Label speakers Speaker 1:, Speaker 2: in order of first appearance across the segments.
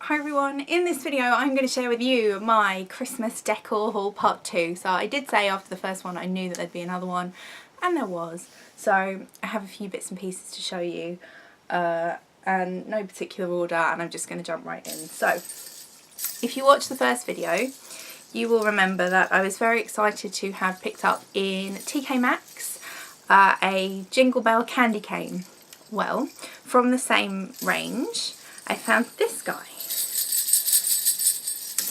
Speaker 1: Hi everyone, in this video I'm going to share with you my Christmas decor haul part 2. So I did say after the first one I knew that there'd be another one, and there was. So I have a few bits and pieces to show you, and no particular order, and I'm just going to jump right in. So if you watched the first video you will remember that I was very excited to have picked up in TK Maxx a Jingle Bell candy cane. Well, from the same range I found this guy.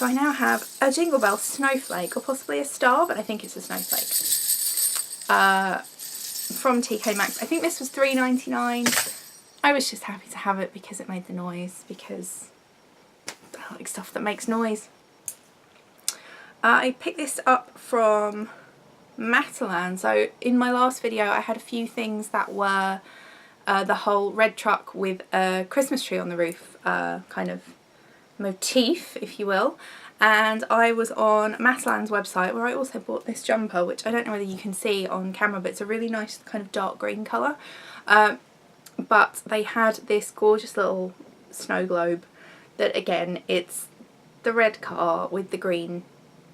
Speaker 1: So I now have a Jingle Bell snowflake, or possibly a star, but I think it's a snowflake, from TK Maxx. I think this was $3.99. I was just happy to have it because it made the noise, because I like stuff that makes noise. I picked this up from Matalan. So in my last video I had a few things that were the whole red truck with a Christmas tree on the roof kind of motif, if you will, and I was on Matalan's website where I also bought this jumper, which I don't know whether you can see on camera, but it's a really nice kind of dark green colour, but they had this gorgeous little snow globe that, again, it's the red car with the green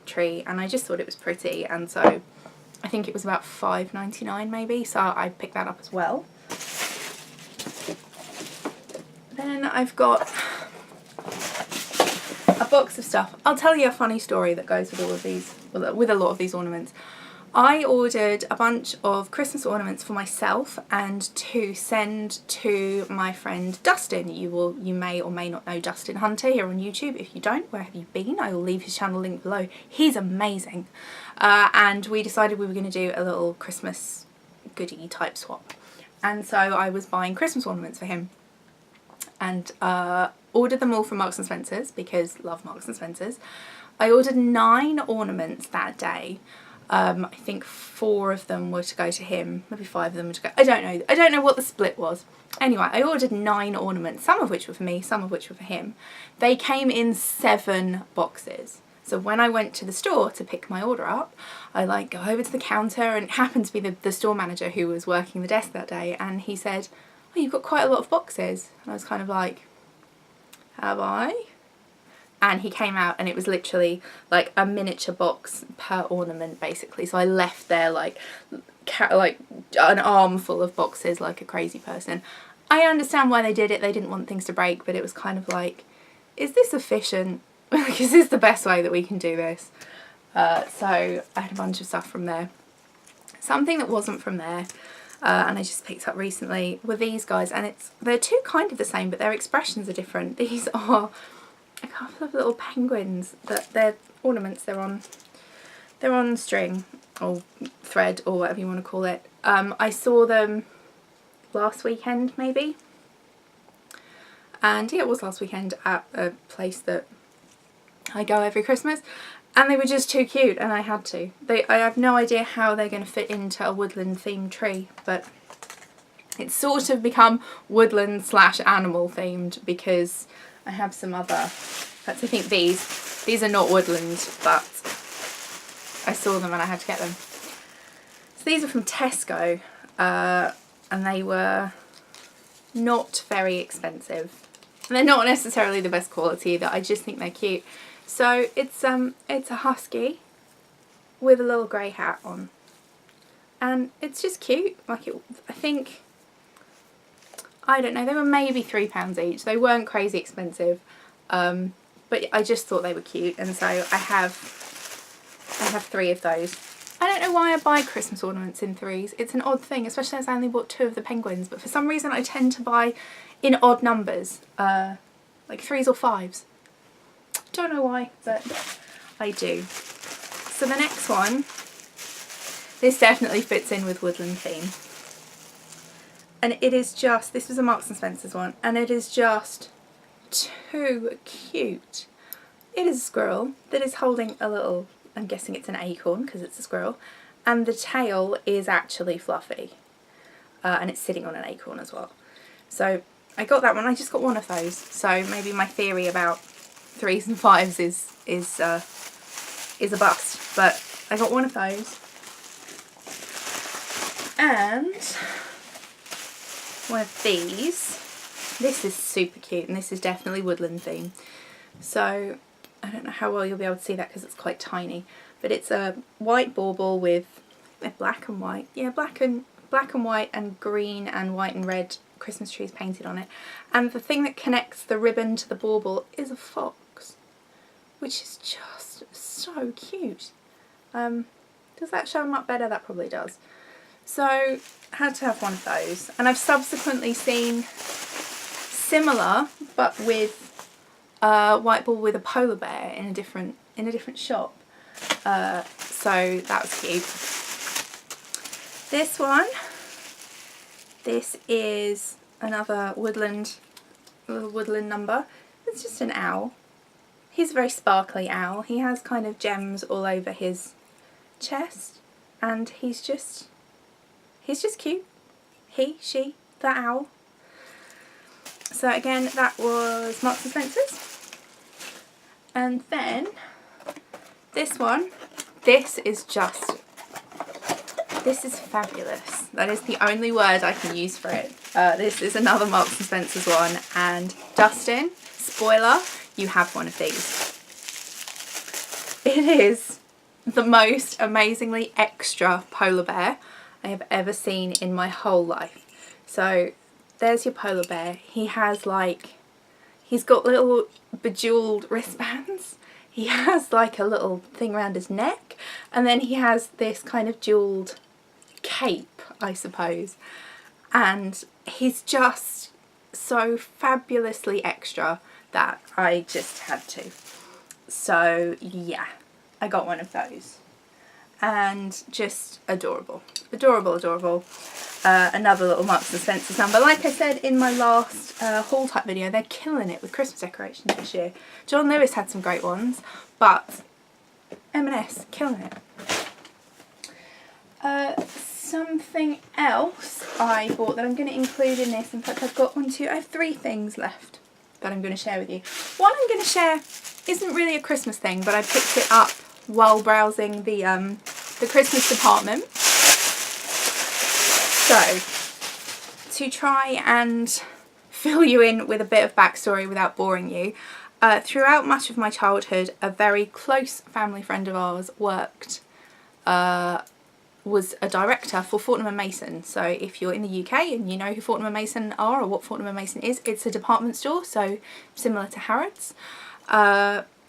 Speaker 1: tree, and I just thought it was pretty, and so I think it was about $5.99 maybe, so I picked that up as well. Then I've got a box of stuff. I'll tell you a funny story that goes with all of these, with a lot of these ornaments. I ordered a bunch of Christmas ornaments for myself and to send to my friend Dustin. You may or may not know Dustin Hunter here on YouTube. If you don't, where have you been? I will leave his channel link below. He's amazing. And we decided we were going to do a little Christmas goodie type swap. And so I was buying Christmas ornaments for him, and ordered them all from Marks & Spencer's because love Marks & Spencer's. I ordered 9 ornaments that day. I think 4 of them were to go to him, maybe 5 of them were to go, I don't know what the split was. Anyway, I ordered 9 ornaments, some of which were for me, some of which were for him. They came in 7 boxes. So when I went to the store to pick my order up, I go over to the counter, and it happened to be the store manager who was working the desk that day, and he said, "Oh, you've got quite a lot of boxes." And I was kind of like, "Have I?" And he came out and it was literally like a miniature box per ornament basically. So I left there like an armful of boxes like a crazy person. I understand why they did it. They didn't want things to break, but it was kind of like, is this efficient? Is this the best way that we can do this? So I had a bunch of stuff from there. Something that wasn't from there, and I just picked up recently, were these guys, and they're two kind of the same, but their expressions are different. These are a couple of little penguins that they're ornaments. They're on string or thread or whatever you want to call it. I saw them last weekend maybe, and yeah, it was last weekend at a place that I go every Christmas, and they were just too cute and I had to. I have no idea how they're going to fit into a woodland themed tree, but it's sort of become woodland / animal themed because I have some other, I think these are not woodland, but I saw them and I had to get them. So these are from Tesco, and they were not very expensive. And they're not necessarily the best quality either, I just think they're cute. So it's a husky with a little grey hat on, and it's just cute. I think, I don't know, they were maybe £3 each. They weren't crazy expensive, but I just thought they were cute, and so I have 3 of those. I don't know why I buy Christmas ornaments in 3s. It's an odd thing, especially as I only bought 2 of the penguins, but for some reason I tend to buy in odd numbers, like 3s or 5s. Don't know why, but I do. So the next one, this definitely fits in with woodland theme. And it is just, this was a Marks & Spencer's one, and it is just too cute. It is a squirrel that is holding a little, I'm guessing it's an acorn because it's a squirrel, and the tail is actually fluffy, and it's sitting on an acorn as well. So I got that one. I just got 1 of those, so maybe my theory about 3s and 5s is a bust, but I got 1 of those. And one of these. This is super cute, and this is definitely woodland theme. So I don't know how well you'll be able to see that because it's quite tiny, but it's a white bauble with black and white, yeah, black and white and green and white and red Christmas trees painted on it, and the thing that connects the ribbon to the bauble is a fox, which is just so cute. Does that show them up better? That probably does. So I had to have one of those, and I've subsequently seen similar but with white ball with a polar bear in a different shop. So that was cute. This one, this is another woodland number. It's just an owl. He's a very sparkly owl. He has kind of gems all over his chest, and he's just cute. He, she, that owl. So again, that was Marks and Spencer's. And then this one, this is fabulous. That is the only word I can use for it. This is another Marks and Spencer's one, and Dustin, spoiler, you have one of these. It is the most amazingly extra polar bear I have ever seen in my whole life. So there's your polar bear. He has he's got little bejeweled wristbands. He has like a little thing around his neck, and then he has this kind of jeweled cape, I suppose. And he's just so fabulously extra that I just had to. So yeah, I got one of those, and just adorable, adorable, adorable. Another little Marks and Spencer's number. Like I said in my last haul type video, they're killing it with Christmas decorations this year. John Lewis had some great ones, but M&S killing it. Something else I bought that I'm going to include in this. In fact, I have 3 things left that I'm going to share with you. One I'm going to share isn't really a Christmas thing, but I picked it up while browsing the Christmas department. So, to try and fill you in with a bit of backstory without boring you, throughout much of my childhood, a very close family friend of ours was a director for Fortnum & Mason. So if you're in the UK and you know who Fortnum & Mason are or what Fortnum & Mason is, it's a department store, so similar to Harrods.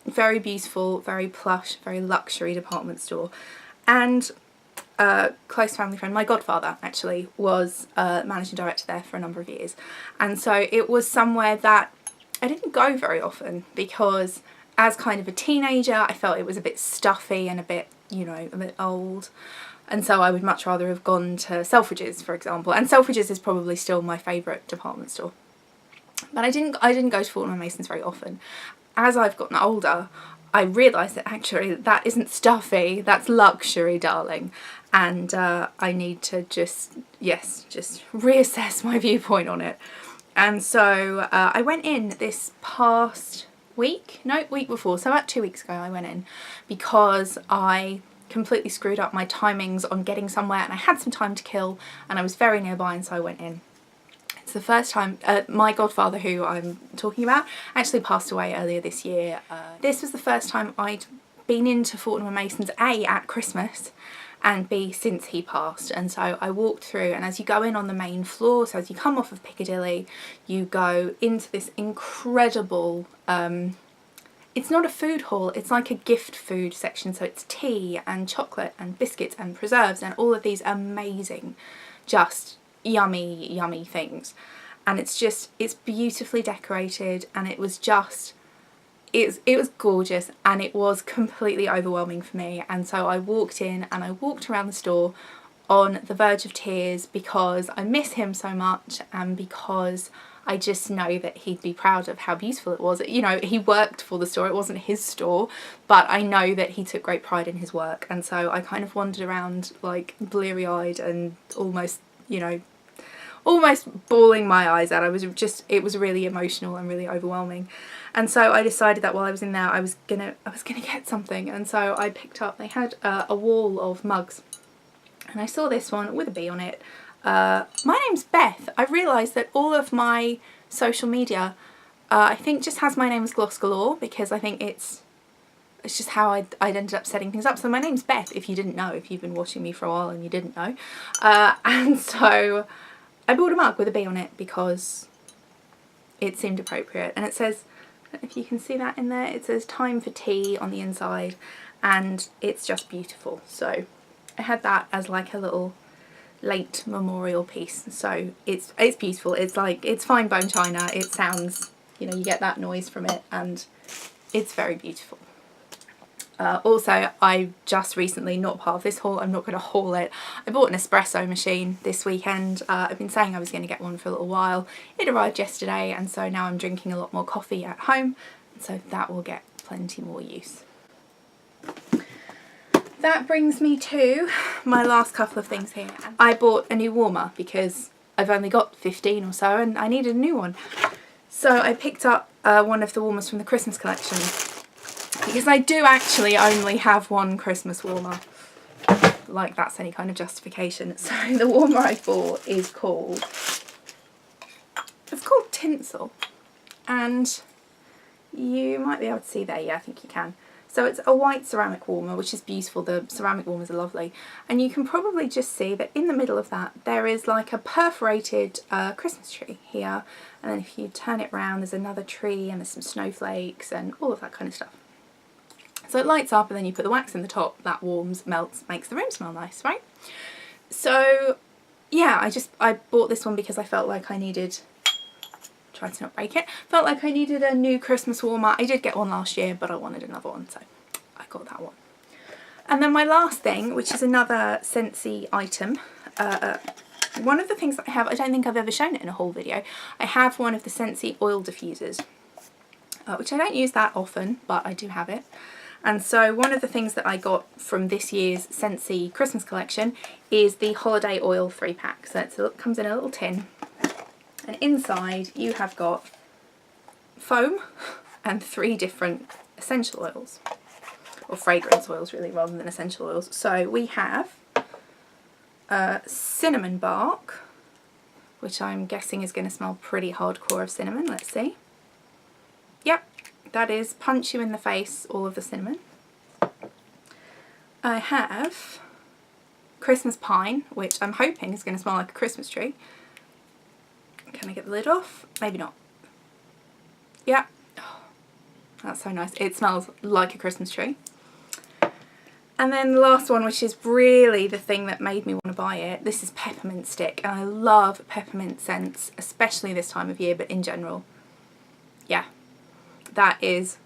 Speaker 1: Very beautiful, very plush, very luxury department store. And close family friend, my godfather actually, was managing director there for a number of years. And so it was somewhere that I didn't go very often because as kind of a teenager I felt it was a bit stuffy and a bit, you know, a bit old. And so I would much rather have gone to Selfridges, for example. And Selfridges is probably still my favourite department store. But I didn't go to Fortnum & Mason's very often. As I've gotten older, I realised that actually that isn't stuffy, that's luxury, darling. And I need to just reassess my viewpoint on it. And so I went in this past week before, so about 2 weeks ago I went in because I completely screwed up my timings on getting somewhere and I had some time to kill and I was very nearby, and so I went in. It's the first time, my godfather, who I'm talking about, actually passed away earlier this year. This was the first time I'd been into Fortnum & Mason's, A, at Christmas, and B, since he passed. And so I walked through, and as you go in on the main floor, so as you come off of Piccadilly, you go into this incredible, it's not a food hall, it's like a gift food section, so it's tea and chocolate and biscuits and preserves and all of these amazing, just yummy things. And it's beautifully decorated, and it was gorgeous, and it was completely overwhelming for me. And so I walked in and I walked around the store on the verge of tears because I miss him so much, and because I just know that he'd be proud of how beautiful it was. You know, he worked for the store, it wasn't his store, but I know that he took great pride in his work. And so I kind of wandered around like bleary-eyed and almost, you know, almost bawling my eyes out. It was really emotional and really overwhelming. And so I decided that while I was in there I was gonna get something. And so I picked up, they had a wall of mugs, and I saw this one with a bee on it. My name's Beth. I realised that all of my social media I think just has my name as GlossGalore because I think it's just how I'd ended up setting things up. So my name's Beth, if you didn't know, if you've been watching me for a while and you didn't know. And so I bought a mug with a bee on it because it seemed appropriate. And it says, I don't know if you can see that in there, it says time for tea on the inside, and it's just beautiful. So I had that as like a little late memorial piece. So it's beautiful. It's like, it's fine bone china. It sounds, you know, you get that noise from it, and it's very beautiful. Also, I just recently, not part of this haul, I'm not going to haul it, I bought an espresso machine this weekend. I've been saying I was going to get one for a little while. It arrived yesterday, and so now I'm drinking a lot more coffee at home, so that will get plenty more use. That brings me to my last couple of things here. I bought a new warmer because I've only got 15 or so and I needed a new one. So I picked up one of the warmers from the Christmas collection, because I do actually only have one Christmas warmer, like that's any kind of justification. So the warmer I bought is called, it's called Tinsel, and you might be able to see there, yeah I think you can. So it's a white ceramic warmer, which is beautiful. The ceramic warmers are lovely, and you can probably just see that in the middle of that there is like a perforated Christmas tree here, and then if you turn it round there's another tree and there's some snowflakes and all of that kind of stuff. So it lights up, and then you put the wax in the top, that warms, melts, makes the room smell nice, right? So yeah, I bought this one because I felt like I needed, try to not break it, felt like I needed a new Christmas warmer. I did get one last year, but I wanted another one, so I got that one. And then my last thing, which is another Scentsy item, one of the things that I have, I don't think I've ever shown it in a haul video, I have one of the Scentsy oil diffusers, which I don't use that often, but I do have it. And so one of the things that I got from this year's Scentsy Christmas collection is the Holiday Oil 3-pack. So it comes in a little tin, and inside you have got foam and 3 different essential oils, or fragrance oils really, rather than essential oils. So we have cinnamon bark, which I'm guessing is going to smell pretty hardcore of cinnamon. Let's see. Yep. That is punch you in the face, all of the cinnamon. I have Christmas pine, which I'm hoping is going to smell like a Christmas tree. Can I get the lid off? Maybe not. Yeah. Oh, that's so nice. It smells like a Christmas tree. And then the last one, which is really the thing that made me want to buy it, this is peppermint stick. And I love peppermint scents, especially this time of year, but in general. Yeah. That is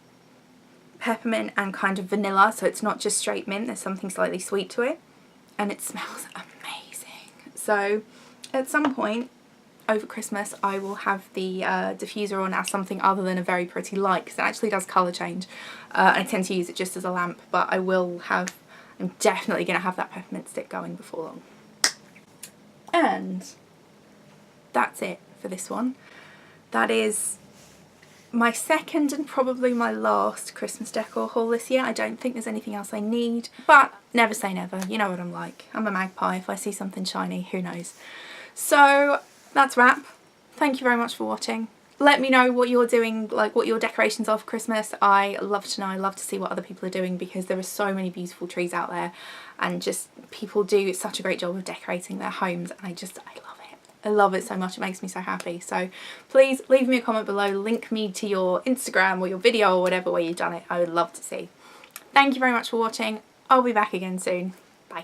Speaker 1: peppermint and kind of vanilla, so it's not just straight mint, there's something slightly sweet to it, and it smells amazing. So at some point over Christmas I will have the diffuser on as something other than a very pretty light, because it actually does colour change, and I tend to use it just as a lamp, but I'm definitely going to have that peppermint stick going before long. And that's it for this one. That is my second and probably my last Christmas decor haul this year. I don't think there's anything else I need, but never say never. You know what I'm like. I'm a magpie. If I see something shiny, who knows. So that's a wrap. Thank you very much for watching. Let me know what you're doing, like what your decorations are for Christmas. I love to know. I love to see what other people are doing, because there are so many beautiful trees out there, and just people do such a great job of decorating their homes, and I love it. I love it so much, it makes me so happy. So please leave me a comment below, link me to your Instagram or your video or whatever way you've done it. I would love to see. Thank you very much for watching. I'll be back again soon. Bye.